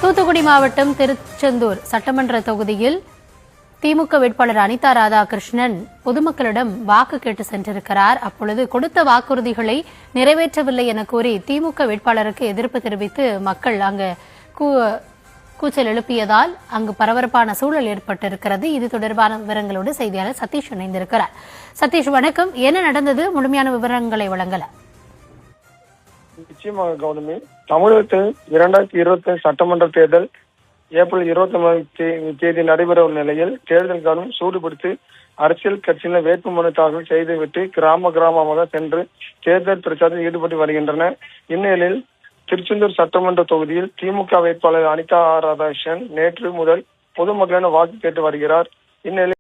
தூத்துக்குடி மாவட்டம் திருச்செந்தூர் சட்டமன்ற தொகுதியில் திமுக வேட்பாளர் அனிதா ராதாகிருஷ்ணன் பொதுமக்களிடம் வாக்கு கேட்டு சென்றிருக்கிறார். அப்பொழுது கொடுத்த வாக்குறுதிகளை நிறைவேற்றவில்லை என கூறி திமுக வேட்பாளருக்கு எதிர்ப்பு தெரிவித்து மக்கள் அங்கு கூச்சல் எழுப்பியதால் அங்கு பரபரப்பான சூழல் ஏற்பட்டிருக்கிறது. இது தொடர்பான விவரங்களோடு செய்தியாளர் சதீஷ் இணைந்திருக்கிறார். சதீஷ், வணக்கம். என்ன நடந்தது? முழுமையான விவரங்களை வழங்கலாம். நிச்சயமாக கௌதமி, தமிழகத்தில் 2020 சட்டமன்ற தேர்தல் ஏப்ரல் 29 நடைபெற உள்ள நிலையில் தேர்தல் காலம் சூடுபிடித்து அரசியல் கட்சியினர் வேட்புமனு தாக்கல் செய்துவிட்டு கிராமமாக சென்று தேர்தல் பிரச்சாரத்தில் ஈடுபட்டு வருகின்றனர். இந்நிலையில் திருச்செந்தூர் சட்டமன்ற தொகுதியில் திமுக வேட்பாளர் அனிதா ராதாகிருஷ்ணன் நேற்று முதல் பொதுமக்களிடம் வாக்கு கேட்டு வருகிறார். இந்நிலையில்